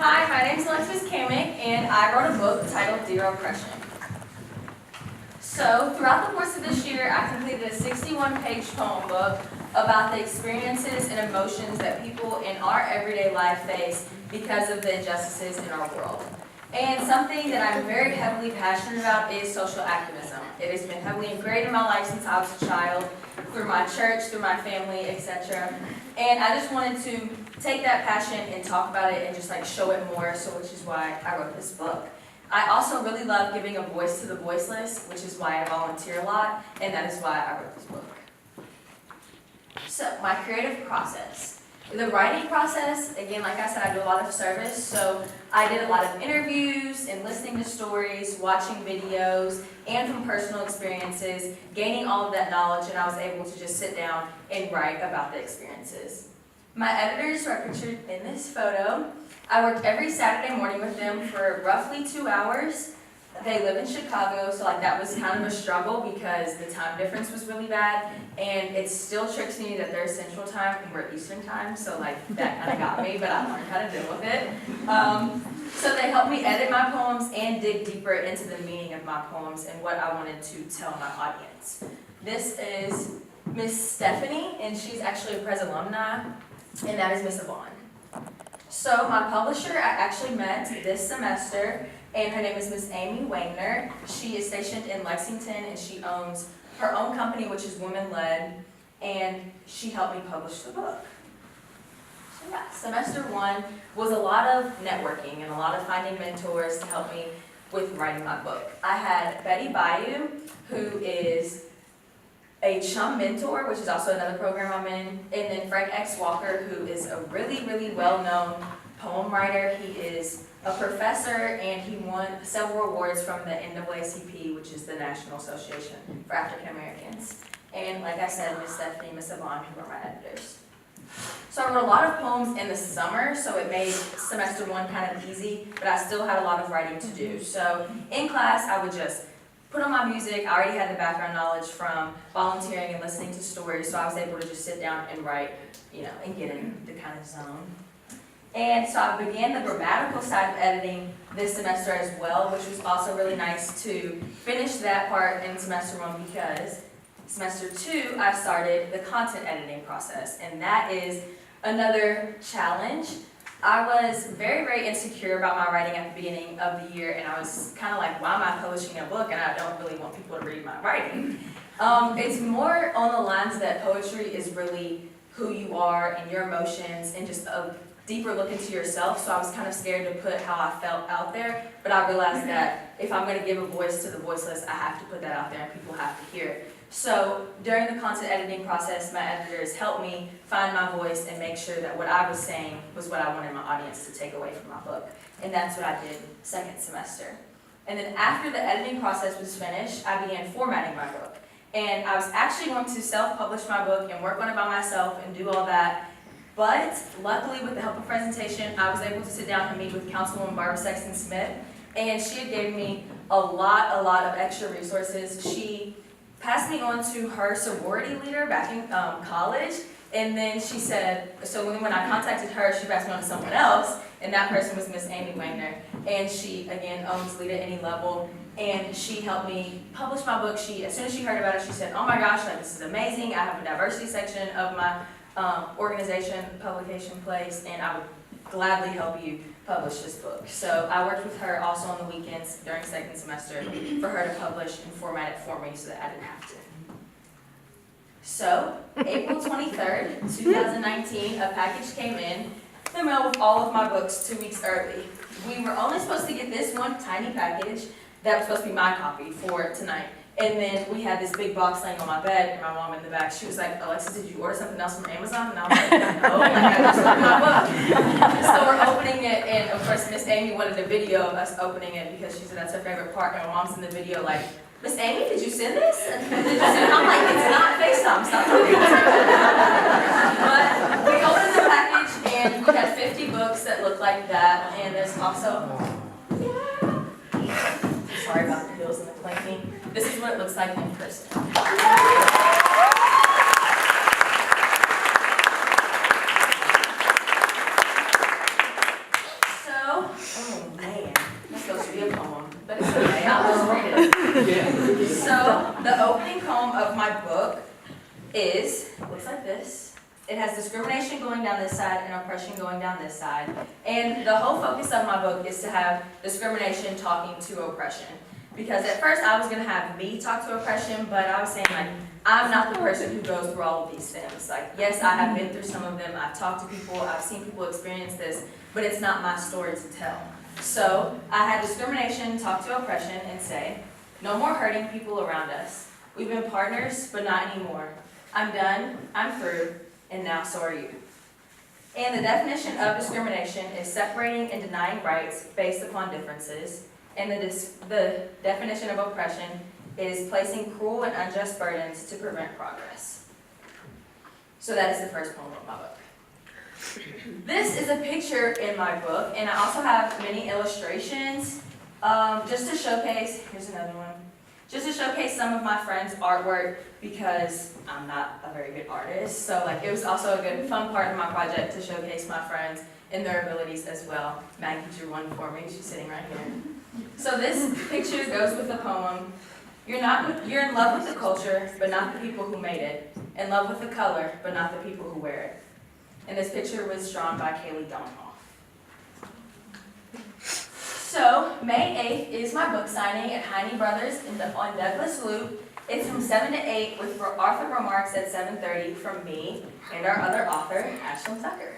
Hi, my name is Alexis Cammack, and I wrote a book titled Dear Oppression. So, throughout the course of this year, I completed a 61-page poem book about the experiences and emotions that people in our everyday life face because of the injustices in our world. And something that I'm very heavily passionate about is social activism. It has been heavily ingrained in my life since I was a child, through my church, through my family, etc. And I just wanted to take that passion and talk about it and just show it more, so which is why I wrote this book. I also really love giving a voice to the voiceless, which is why I volunteer a lot, and that is why I wrote this book. So, my creative process. The writing process, again, like I said, I do a lot of service, so I did a lot of interviews and listening to stories, watching videos, and from personal experiences, gaining all of that knowledge, and I was able to just sit down and write about the experiences. My editors are pictured in this photo. I worked every Saturday morning with them for roughly 2 hours. They live in Chicago, so that was kind of a struggle because the time difference was really bad, and it still tricks me that they're Central Time and we're Eastern Time, so that kind of got me, but I learned how to deal with it. So they helped me edit my poems and dig deeper into the meaning of my poems and what I wanted to tell my audience. This is Miss Stephanie, and she's actually a Pres alumni, and that is Miss Yvonne. So my publisher I actually met this semester, and her name is Miss Amy Wagner. She is stationed in Lexington, and she owns her own company, which is women-led, and she helped me publish the book. So yeah, semester 1 was a lot of networking and a lot of finding mentors to help me with writing my book. I had Betty Bayou, who is a Chum Mentor, which is also another program I'm in, and then Frank X. Walker, who is a really, really well-known poem writer. He is a professor, and he won several awards from the NAACP, which is the National Association for African Americans. And like I said, Miss Stephanie, Miss Yvonne, who are my editors. So I wrote a lot of poems in the summer, so it made semester 1 kind of easy, but I still had a lot of writing to do. So in class, I would just put on my music. I already had the background knowledge from volunteering and listening to stories, so I was able to just sit down and write, and get in the kind of zone. And so I began the grammatical side of editing this semester as well, which was also really nice to finish that part in semester 1 because semester 2 I started the content editing process, and that is another challenge. I was very, very insecure about my writing at the beginning of the year, and I was kind of like, why am I publishing a book and I don't really want people to read my writing? It's more on the lines that poetry is really who you are and your emotions and just a deeper look into yourself, so I was kind of scared to put how I felt out there, but I realized that if I'm going to give a voice to the voiceless, I have to put that out there and people have to hear it. So during the content editing process, my editors helped me find my voice and make sure that what I was saying was what I wanted my audience to take away from my book, and that's what I did second semester. And then after the editing process was finished, I began formatting my book, and I was actually going to self-publish my book and work on it by myself and do all that. But luckily, with the help of presentation, I was able to sit down and meet with Councilwoman Barbara Sexton Smith, and she had given me a lot of extra resources. She passed me on to her sorority leader back in college, and then she said, so when I contacted her, she passed me on to someone else, and that person was Miss Amy Wagner, and she, again, owns Lead at Any Level, and she helped me publish my book. As soon as she heard about it, she said, oh my gosh, this is amazing. I have a diversity section of my organization, publication place, and I would gladly help you publish this book. So I worked with her also on the weekends during second semester for her to publish and format it for me so that I didn't have to. So, April 23rd, 2019, a package came in the mail with all of my books 2 weeks early. We were only supposed to get this one tiny package that was supposed to be my copy for tonight. And then we had this big box laying on my bed, and my mom in the back, she was like, Alexis, did you order something else from Amazon? And I was like, no, I just ordered my book. So we're opening it, and of course, Miss Amy wanted a video of us opening it because she said that's her favorite part, and my mom's in the video like, Miss Amy, did you send this? And I'm like, it's not FaceTime, stop doing it. But we opened the package, and we had 50 books that look like that, and there's also, sorry about the hills and the clanking. This is what it looks like in person. So So, the opening poem of my book looks like this. It has discrimination going down this side and oppression going down this side. And the whole focus of my book is to have discrimination talking to oppression. Because at first I was going to have me talk to oppression, but I was saying like, I'm not the person who goes through all of these things. Like, yes, I have been through some of them. I've talked to people. I've seen people experience this, but it's not my story to tell. So I had discrimination talk to oppression and say, no more hurting people around us. We've been partners, but not anymore. I'm done, I'm through, and now so are you. And the definition of discrimination is separating and denying rights based upon differences. And the definition of oppression is placing cruel and unjust burdens to prevent progress. So that is the first poem of my book. This is a picture in my book, and I also have many illustrations just to showcase, here's another one, just to showcase some of my friends' artwork because I'm not a very good artist. So like it was also a good fun part of my project to showcase my friends and their abilities as well. Maggie drew one for me, she's sitting right here. So this picture goes with the poem. You're in love with the culture, but not the people who made it. In love with the color, but not the people who wear it. And this picture was drawn by Kaylee Donhoff. So, May 8th is my book signing at Heine Brothers on Douglas Loop. It's from 7 to 8 with author remarks at 7:30 from me and our other author, Ashlyn Tucker.